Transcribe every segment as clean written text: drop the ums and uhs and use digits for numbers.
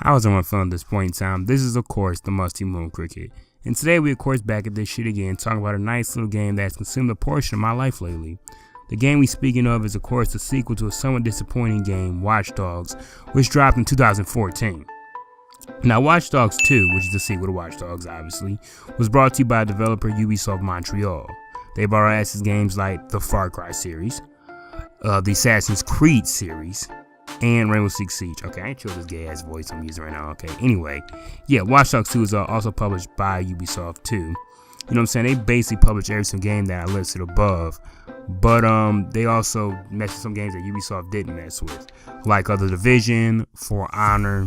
How's everyone feeling at this point in time? This is of course the MustyMoonCriket, and today we of course back at this shit again, talking about a nice little game that's consumed a portion of my life lately. The game we speaking of is of course the sequel to a somewhat disappointing game, Watch Dogs, which dropped in 2014. Now Watch Dogs 2, which is the sequel to Watch Dogs obviously, was brought to you by developer Ubisoft Montreal. They brought our asses games like the Far Cry series, the Assassin's Creed series, and Rainbow Six Siege. Okay, I ain't sure this gay ass voice I'm using right now. Okay, anyway, yeah, Watch Dogs 2 is also published by Ubisoft too. You know what I'm saying? They basically publish every single game that I listed above, but they also mess with some games that Ubisoft didn't mess with, like The Division, For Honor,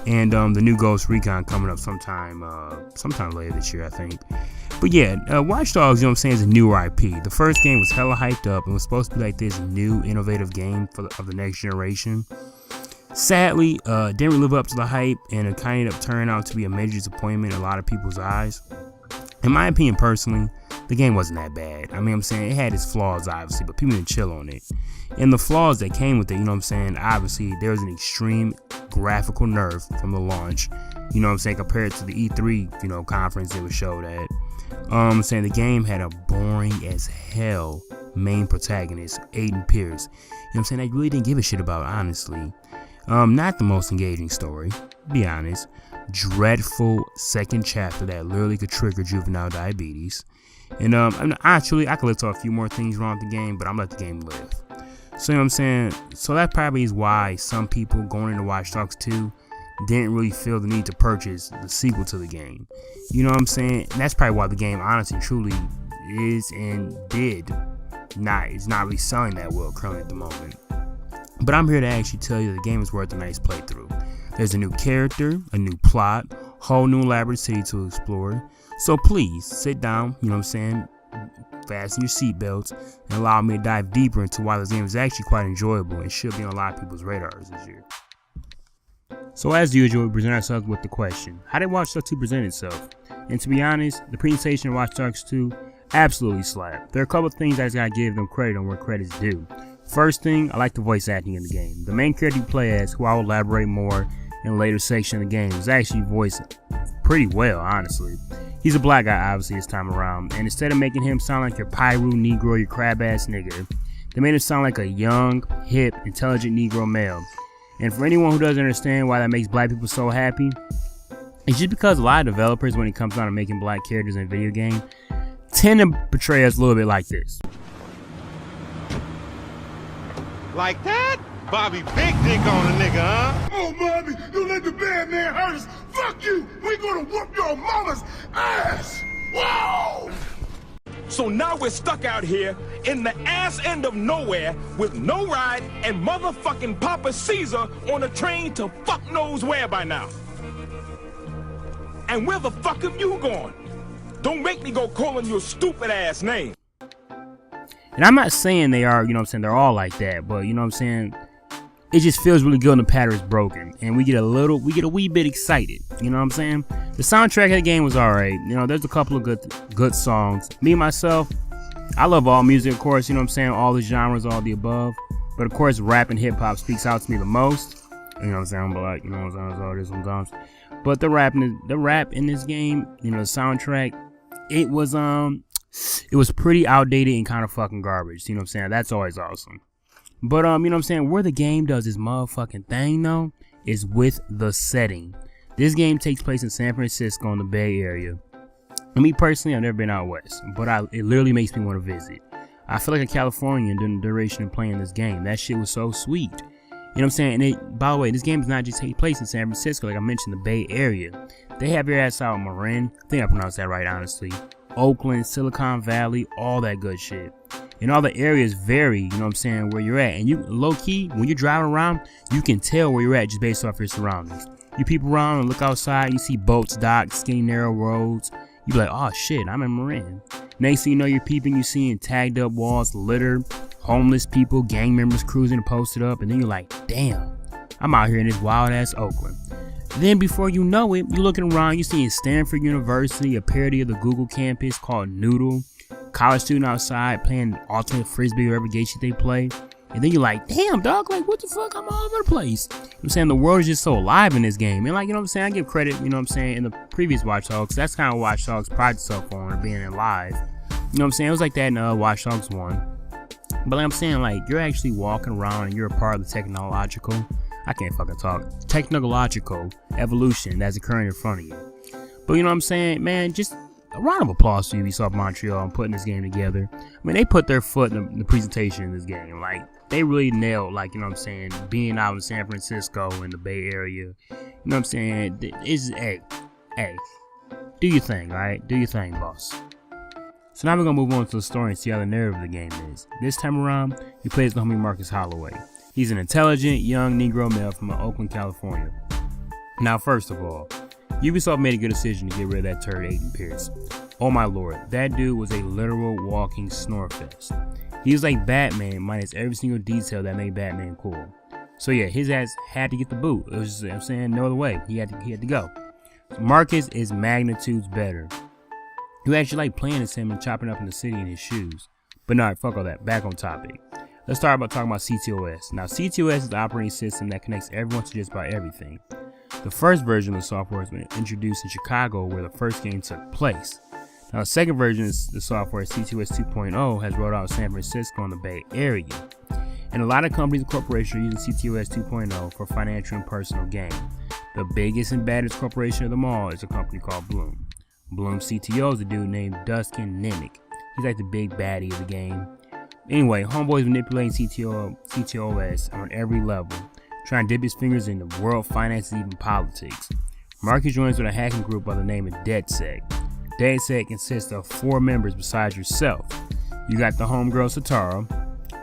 and the new Ghost Recon coming up sometime later this year, I think. But yeah, Watch Dogs, you know what I'm saying, is a new IP. The first game was hella hyped up and was supposed to be like this new innovative game of the next generation. Sadly, didn't really live up to the hype, and it kind of turned out to be a major disappointment in a lot of people's eyes. In my opinion, personally, the game wasn't that bad. I mean, I'm saying it had its flaws, obviously, but people didn't chill on it. And the flaws that came with it, you know what I'm saying, obviously, there was an extreme graphical nerf from the launch, you know what I'm saying, compared to the E3, you know, conference it was showed at. I'm saying the game had a boring as hell main protagonist, Aiden Pierce. You know what I'm saying, I really didn't give a shit about, honestly. Not the most engaging story, to be honest. Dreadful second chapter that literally could trigger juvenile diabetes. And actually, I could list off a few more things wrong with the game, but I'm gonna let the game live. So you know what I'm saying? So that probably is why some people going into Watch Dogs 2 didn't really feel the need to purchase the sequel to the game. You know what I'm saying? And that's probably why the game honestly truly is and it's not really selling that well currently at the moment. But I'm here to actually tell you the game is worth a nice playthrough. There's a new character, a new plot, whole new elaborate city to explore. So please sit down, you know what I'm saying, fasten your seatbelts, and allow me to dive deeper into why this game is actually quite enjoyable and should be on a lot of people's radars this year. So as usual, we present ourselves with the question, how did Watch Dogs 2 present itself? And to be honest, the presentation of Watch Dogs 2 absolutely slapped. There are a couple of things I just gotta give them credit on where credit's due. First thing, I like the voice acting in the game. The main character you play as, who I will elaborate more in a later section of the game, is actually voiced pretty well, honestly. He's a black guy, obviously, this time around, and instead of making him sound like your Pyru Negro, your crab ass nigga, they made him sound like a young, hip, intelligent Negro male. And for anyone who doesn't understand why that makes black people so happy, it's just because a lot of developers, when it comes down to making black characters in a video game, tend to portray us a little bit like this. Like that? Bobby big dick on a nigga, huh? Oh, Bobby, you let the bad man hurt us. Fuck you. We're gonna whoop your mama's ass. Whoa! So now we're stuck out here in the ass end of nowhere with no ride and motherfucking Papa Caesar on a train to fuck knows where by now. And where the fuck have you gone? Don't make me go calling you a stupid ass name. And I'm not saying they are, you know what I'm saying, they're all like that, but you know what I'm saying, it just feels really good when the pattern is broken, and we get a wee bit excited, you know what I'm saying? The soundtrack of the game was alright, you know, there's a couple of good songs. Me, myself, I love all music, of course, you know what I'm saying, all the genres, all the above, but of course, rap and hip-hop speaks out to me the most, you know what I'm saying, but like, you know what I'm saying, all this sometimes, but the rap in this game, you know, the soundtrack, it was pretty outdated and kind of fucking garbage, you know what I'm saying, that's always awesome. But, you know what I'm saying, where the game does this motherfucking thing, though, is with the setting. This game takes place in San Francisco in the Bay Area. And me personally, I've never been out west, but it literally makes me want to visit. I feel like a Californian during the duration of playing this game. That shit was so sweet. You know what I'm saying? And by the way, this game does not just take place in San Francisco, like I mentioned, the Bay Area. They have your ass out in Marin. I think I pronounced that right, honestly. Oakland, Silicon Valley, all that good shit. And all the areas vary, you know what I'm saying, where you're at. And you, low-key, when you're driving around, you can tell where you're at just based off your surroundings. You peep around and look outside, you see boats, docks, skinny, narrow roads. You be like, oh shit, I'm in Marin. Next thing you know, you're peeping, you're seeing tagged up walls, litter, homeless people, gang members cruising and posted up. And then you're like, damn, I'm out here in this wild-ass Oakland. Then before you know it, you're looking around, you're seeing Stanford University, a parody of the Google campus called Noodle. College student outside playing alternate frisbee or whatever gay shit they play. And then you're like, damn, dog, like, what the fuck? I'm all over the place. You know what I'm saying? The world is just so alive in this game. And, like, you know what I'm saying? I give credit, you know what I'm saying, in the previous Watch Dogs. That's kind of Watch Dogs pride itself on, being alive. You know what I'm saying? It was like that in Watch Dogs 1. But, like I'm saying, like, you're actually walking around and you're a part of the technological evolution that's occurring in front of you. But, you know what I'm saying? Man, just a round of applause to Ubisoft Montreal on putting this game together. I mean, they put their foot in the presentation in this game. Like, they really nailed, like, you know what I'm saying, being out in San Francisco in the Bay Area. You know what I'm saying? It's, hey, do your thing, alright? Do your thing, boss. So now we're going to move on to the story and see how the narrative of the game is. This time around, you play as the homie Marcus Holloway. He's an intelligent, young Negro male from Oakland, California. Now, first of all, Ubisoft made a good decision to get rid of that turd Aiden Pierce. Oh my lord, that dude was a literal walking snorefest. He was like Batman minus every single detail that made Batman cool. So yeah, his ass had to get the boot. It was just, I'm saying, no other way. He had to go. So Marcus is magnitudes better. You actually like playing as him and chopping up in the city in his shoes. But nah, fuck all that. Back on topic. Let's start by talking about CTOS. Now, CTOS is the operating system that connects everyone to just about everything. The first version of the software has been introduced in Chicago, where the first game took place. Now, the second version of the software, CTOS 2.0, has rolled out in San Francisco in the Bay Area. And a lot of companies and corporations are using CTOS 2.0 for financial and personal gain. The biggest and baddest corporation of them all is a company called Bloom. Bloom's CTO is a dude named Dustin Nimick. He's like the big baddie of the game. Anyway, homeboy's manipulating CTOS on every level, trying to dip his fingers in the world, finances, even politics. Marcus joins with a hacking group by the name of DedSec. DedSec consists of 4 members besides yourself. You got the homegirl Satara,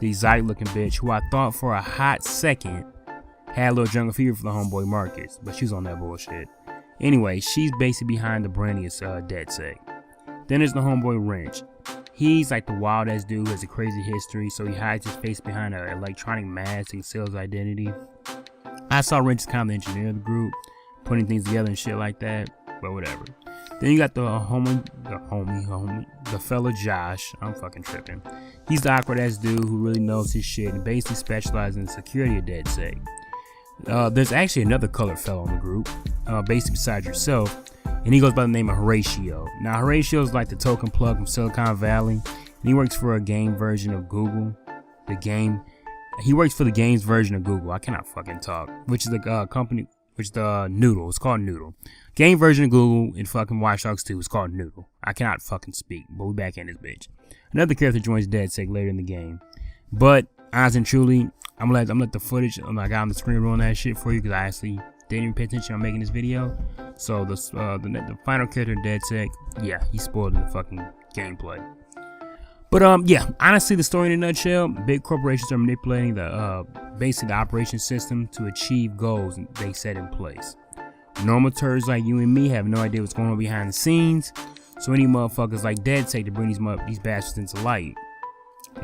the exotic looking bitch who I thought for a hot second had a little jungle fever for the homeboy Marcus, but she's on that bullshit. Anyway, she's basically behind the brainiest DedSec. Then there's the homeboy Wrench. He's like the wild ass dude who has a crazy history, so he hides his face behind an electronic mask to conceal his identity. I saw Wrench as kind of the engineer of the group, putting things together and shit like that, but whatever. Then you got the fella Josh. I'm fucking tripping. He's the awkward ass dude who really knows his shit and basically specializes in the security of DedSec. There's actually another colored fellow in the group, basically beside yourself, and he goes by the name of Horatio. Now, Horatio is like the token plug from Silicon Valley, and he works for a game version of Google. He works for the games version of Google. I cannot fucking talk. Which is the company, which is the Noodle. It's called Noodle. Game version of Google in fucking Watch Dogs 2 is called Noodle. I cannot fucking speak, but we back in this bitch. Another character joins DedSec later in the game. But, honestly and truly, I'm gonna let the footage I got on the screen roll that shit for you, because I actually didn't even pay attention on making this video. So the final character in DedSec, yeah, he spoiled in the fucking gameplay. But yeah, honestly, the story in a nutshell: big corporations are manipulating basically the operation system to achieve goals they set in place. Normal turds like you and me have no idea what's going on behind the scenes, so any motherfuckers like DedSec to bring these bastards into light.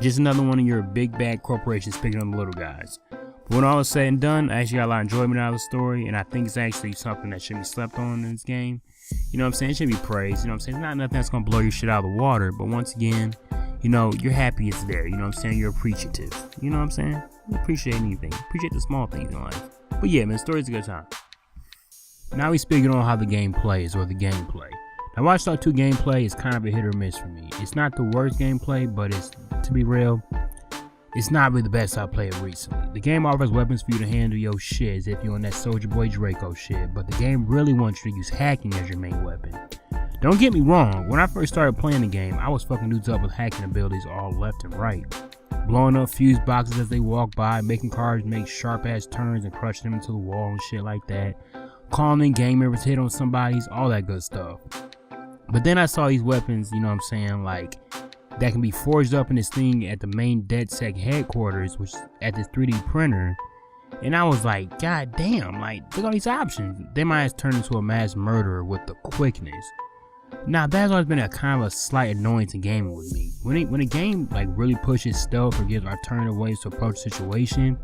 Just another one of your big bad corporations picking on the little guys. But when all is said and done, I actually got a lot of enjoyment out of the story, and I think it's actually something that should be slept on in this game. You know what I'm saying? It should be praised. You know what I'm saying? It's not nothing that's gonna blow your shit out of the water, but once again, you know, you're happy it's there. You know what I'm saying? You're appreciative. You know what I'm saying? You appreciate anything. Appreciate the small things in life. But yeah, man, the story's a good time. Now we speaking on how the game plays, or the gameplay. Now, Watch Dogs 2 gameplay is kind of a hit or miss for me. It's not the worst gameplay, but it's, to be real, it's not really the best I've played recently. The game offers weapons for you to handle your shit as if you're on that Soulja Boy Draco shit, but the game really wants you to use hacking as your main weapon. Don't get me wrong, when I first started playing the game, I was fucking dudes up with hacking abilities all left and right. Blowing up fuse boxes as they walk by, making cars make sharp ass turns and crush them into the wall and shit like that. Calling in gang members hit on somebody's, all that good stuff. But then I saw these weapons, you know what I'm saying, like, that can be forged up in this thing at the main DedSec headquarters, which at this 3D printer. And I was like, god damn, like, look at all these options. They might have turned into a mass murderer with the quickness. Now, that's always been a kind of a slight annoyance in gaming with me. When a game like really pushes stealth or gives alternative ways to approach a situation,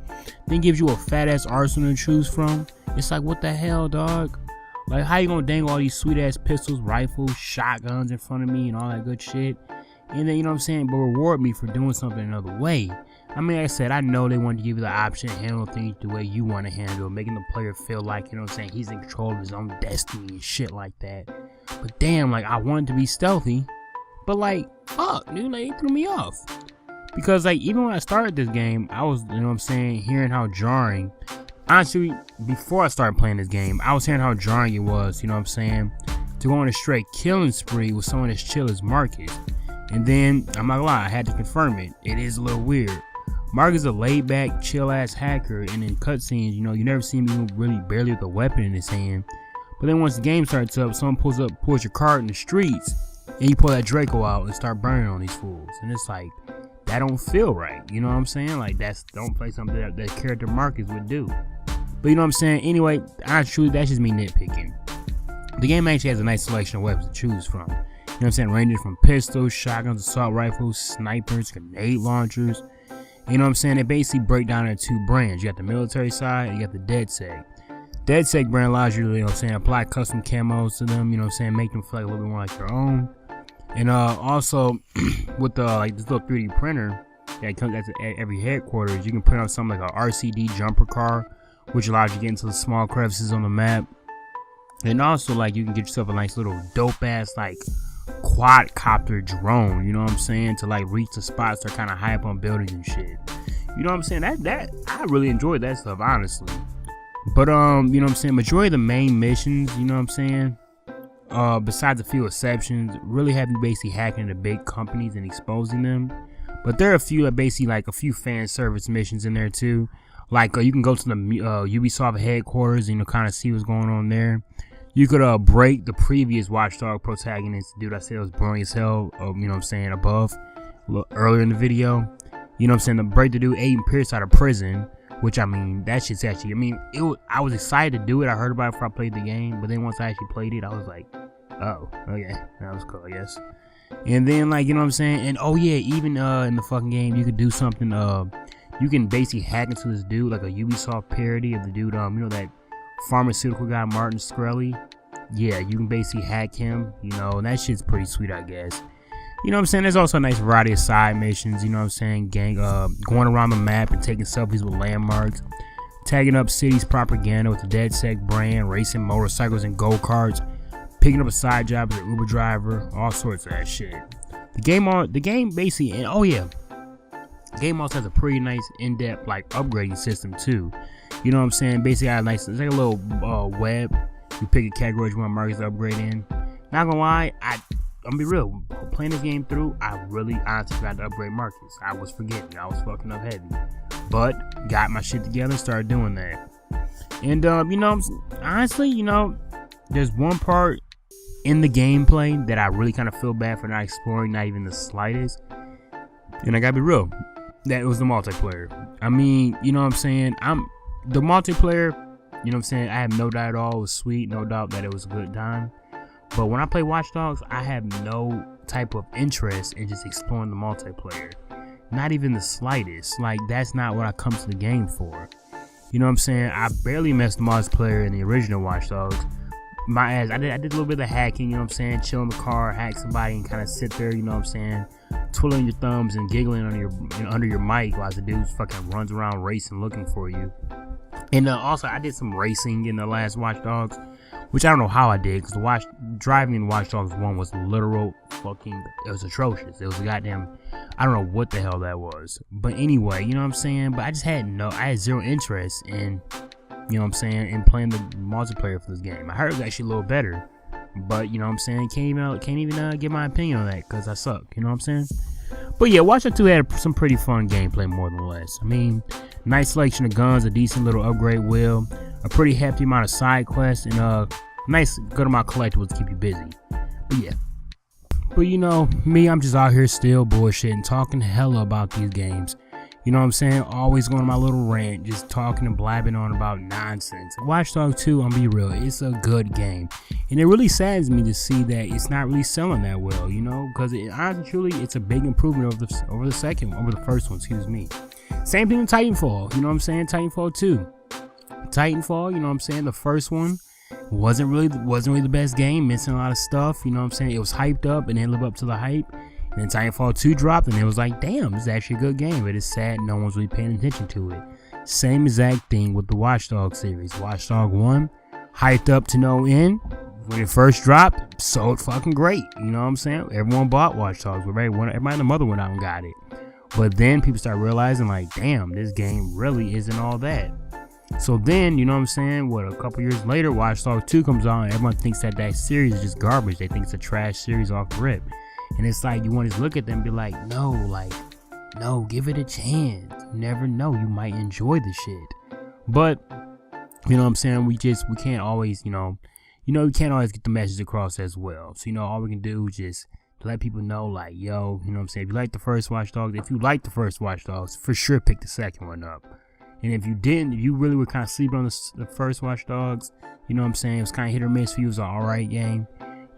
then gives you a fat ass arsenal to choose from, it's like, what the hell, dog? Like, how you gonna dangle all these sweet ass pistols, rifles, shotguns in front of me and all that good shit, and then, you know what I'm saying, but reward me for doing something another way? I mean, like I said, I know they wanted to give you the option to handle things the way you want to handle, making the player feel like, you know what I'm saying, he's in control of his own destiny and shit like that. But damn, like, I wanted to be stealthy, but like, fuck, dude, like, it threw me off. Because, like, even when I started this game, I was, you know what I'm saying, hearing how jarring. Honestly, before I started playing this game, I was hearing how jarring it was, you know what I'm saying, to go on a straight killing spree with someone as chill as Marcus. And then, I'm not gonna lie, I had to confirm it. It is a little weird. Mark is a laid-back, chill-ass hacker, and in cutscenes, you know, you never see him really barely with a weapon in his hand. But then once the game starts up, someone pulls your cart in the streets, and you pull that Draco out and start burning on these fools. And it's like, that don't feel right, you know what I'm saying? Like, don't play something that character Marcus would do. But you know what I'm saying? Anyway, that's just me nitpicking. The game actually has a nice selection of weapons to choose from. You know what I'm saying? Ranging from pistols, shotguns, assault rifles, snipers, grenade launchers. You know what I'm saying? They basically break down into two brands. You got the military side and you got the DedSec. DedSec brand allows you to, you know what I'm saying, apply custom camos to them, you know what I'm saying, make them feel like a little bit more like your own. And also with the like this little 3D printer that comes at every headquarters, you can print out something like a RCD jumper car, which allows you to get into the small crevices on the map. And also, like, you can get yourself a nice little dope ass like quadcopter drone, you know what I'm saying, to like reach the spots that are kind of high up on buildings and shit. You know what I'm saying? That I really enjoyed that stuff, honestly. But you know what I'm saying, majority of the main missions, you know what I'm saying, besides a few exceptions, really have you basically hacking into big companies and exposing them. But there are a few basically like a few fan service missions in there too. Like you can go to the Ubisoft headquarters and, you know, kind of see what's going on there. You could break the previous Watchdog protagonist, dude I said was boring as hell, you know what I'm saying, above, a little earlier in the video. You know what I'm saying, to break the dude Aiden Pierce out of prison, which, I mean, that shit's actually, I mean, I was excited to do it. I heard about it before I played the game, but then once I actually played it, I was like, oh, okay, that was cool, I guess. And then, like, you know what I'm saying, and oh yeah, even in the fucking game, you could do something, you can basically hack into this dude, like a Ubisoft parody of the dude, you know, that pharmaceutical guy Martin Shkreli. Yeah, you can basically hack him, you know, and that shit's pretty sweet, I guess. You know what I'm saying? There's also a nice variety of side missions, you know what I'm saying, going around the map and taking selfies with landmarks, tagging up cities propaganda with the DedSec brand, racing motorcycles and go-karts, picking up a side job as an Uber driver, all sorts of that shit. The game basically, and oh yeah, the game also has a pretty nice in-depth like upgrading system too. You know what I'm saying? Basically, it's like a little web. You pick a category you want Marcus to upgrade in. Not gonna lie, I'm gonna be real. Playing this game through, I really honestly forgot to upgrade Marcus. I was forgetting. I was fucking up heavy. But got my shit together and started doing that. And you know, honestly, you know, there's one part in the gameplay that I really kind of feel bad for not exploring, not even the slightest. And I gotta be real, that was the multiplayer. I mean, you know what I'm saying? The multiplayer, you know what I'm saying, I have no doubt at all it was sweet, no doubt that it was a good time. But when I play Watch Dogs, I have no type of interest in just exploring the multiplayer. Not even the slightest. Like, that's not what I come to the game for. You know what I'm saying? I barely messed the multiplayer in the original Watch Dogs. My ass, I did a little bit of hacking, you know what I'm saying? Chill in the car, hack somebody and kind of sit there, you know what I'm saying? Twiddling your thumbs and giggling under your mic while the dude fucking runs around racing looking for you. And also, I did some racing in the last Watch Dogs, which I don't know how I did, because driving in Watch Dogs 1 was literal fucking, it was atrocious. It was a goddamn, I don't know what the hell that was. But anyway, you know what I'm saying? But I just had zero interest in, you know what I'm saying, in playing the multiplayer for this game. I heard it was actually a little better, but you know what I'm saying, can't even give my opinion on that, because I suck, you know what I'm saying? But yeah, Watch Dogs 2 had some pretty fun gameplay more than less. I mean, nice selection of guns, a decent little upgrade wheel, a pretty hefty amount of side quests, and a nice good amount of collectibles to keep you busy. But yeah. But you know, me, I'm just out here still bullshitting, talking hella about these games. You know what I'm saying? Always going on my little rant, just talking and blabbing on about nonsense. Watch Dogs 2, I'm gonna be real, it's a good game. And it really saddens me to see that it's not really selling that well, you know? Because honestly, truly, it's a big improvement over the first one, excuse me. Same thing with Titanfall, you know what I'm saying? Titanfall 2. Titanfall, you know what I'm saying? The first one wasn't really the best game, missing a lot of stuff, you know what I'm saying? It was hyped up and didn't live up to the hype. Then Titanfall 2 dropped, and it was like, damn, this is actually a good game, but it's sad no one's really paying attention to it. Same exact thing with the Watch Dogs series. Watch Dogs 1, hyped up to no end. When it first dropped, sold fucking great. You know what I'm saying? Everyone bought Watch Dogs. Everybody and the mother went out and got it. But then people start realizing, like, damn, this game really isn't all that. So then, you know what I'm saying? A couple years later, Watch Dogs 2 comes on, and everyone thinks that series is just garbage. They think it's a trash series off the rip. And it's like, you want to just look at them and be like, no, give it a chance. You never know. You might enjoy the shit. But, you know what I'm saying? We can't always, we can't always get the message across as well. So, all we can do is just to let people know, like, yo, you know what I'm saying? If you like the first Watch Dogs, for sure pick the second one up. And if you didn't, if you really were kind of sleeping on the first Watch Dogs, you know what I'm saying? It was kind of hit or miss for you. It was an alright game.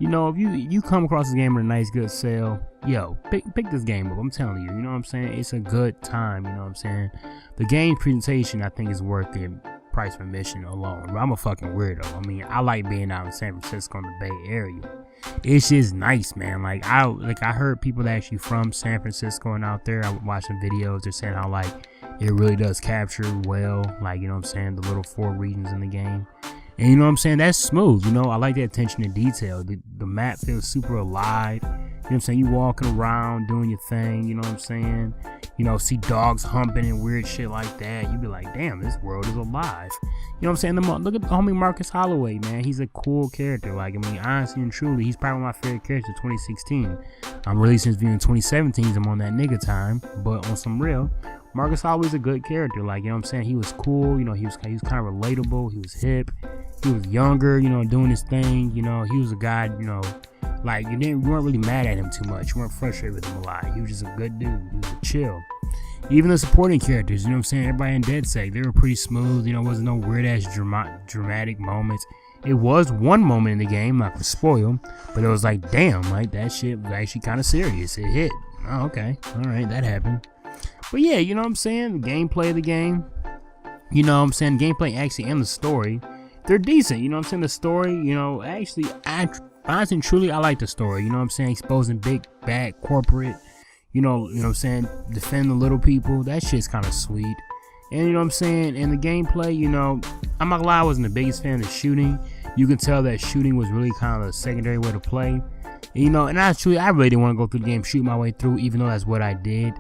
If you come across this game with a nice, good sale, yo, pick this game up. I'm telling you, you know what I'm saying? It's a good time, you know what I'm saying? The game presentation, I think, is worth the price of admission alone. But I'm a fucking weirdo. I mean, I like being out in San Francisco in the Bay Area. It's just nice, man. I heard people that actually from San Francisco and out there, I'm watching videos, they're saying how, it really does capture well, you know what I'm saying, the little 4 regions in the game. And you know what I'm saying? That's smooth. I like that attention to detail. The map feels super alive. You know what I'm saying? You walking around doing your thing. You know what I'm saying? See dogs humping and weird shit like that. You be like, damn, this world is alive. You know what I'm saying? Look at the homie Marcus Holloway, man. He's a cool character. Honestly and truly, he's probably one of my favorite characters of 2016. I'm releasing this video in 2017. I'm on that nigga time. But on some real, Marcus Holloway's a good character. You know what I'm saying? He was cool. He was kind of relatable. He was hip. He was younger, doing his thing. He was a guy, you weren't really mad at him too much. You weren't frustrated with him a lot. He was just a good dude. He was a chill. Even the supporting characters, you know what I'm saying? Everybody in DeadSec, they were pretty smooth. Wasn't no weird ass dramatic moments. It was one moment in the game, not to spoil, but it was like, damn, that shit was actually kind of serious. It hit. Oh, okay. All right, that happened. But yeah, you know what I'm saying? The gameplay of the game, you know what I'm saying? Gameplay actually and the story, they're decent. You know what I'm saying? The story, actually, honestly and truly, I like the story. You know what I'm saying? Exposing big, bad corporate, you know what I'm saying? Defend the little people. That shit's kind of sweet. And you know what I'm saying? And the gameplay, I'm not gonna lie, I wasn't the biggest fan of shooting. You can tell that shooting was really kind of a secondary way to play. And I really didn't want to go through the game, shoot my way through, even though that's what I did.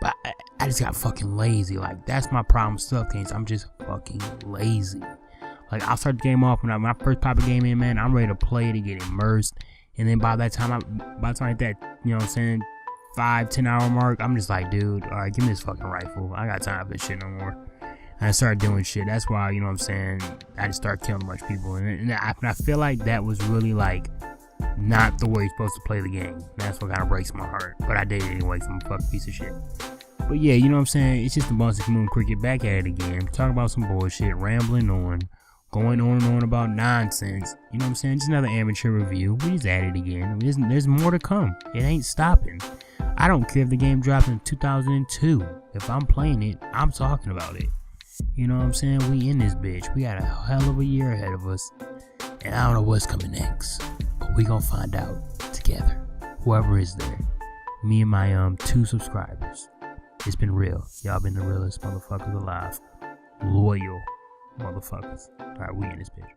But I just got fucking lazy. That's my problem with stuff games. I'm just fucking lazy. I'll start the game off when I first pop a game in, man. I'm ready to play it and get immersed. And then by the time I hit that, you know what I'm saying, 5-10 hour mark, I'm just like, dude, all right, give me this fucking rifle. I got time for this shit no more. And I started doing shit. That's why, you know what I'm saying, I just started killing a bunch of people. And I feel like that was really not the way you're supposed to play the game. That's what kind of breaks my heart. But I did it anyway, so I'm a fucking piece of shit. But yeah, you know what I'm saying, it's just the MustyMoonCriket back at it again. Talking about some bullshit, rambling on. Going on and on about nonsense. You know what I'm saying? Just another amateur review. We just at it again. There's more to come. It ain't stopping. I don't care if the game drops in 2002. If I'm playing it, I'm talking about it. You know what I'm saying? We in this bitch. We got a hell of a year ahead of us. And I don't know what's coming next. But we gonna find out together. Whoever is there. Me and my 2 subscribers. It's been real. Y'all been the realest motherfuckers alive. Loyal motherfuckers. Alright, we in this bitch.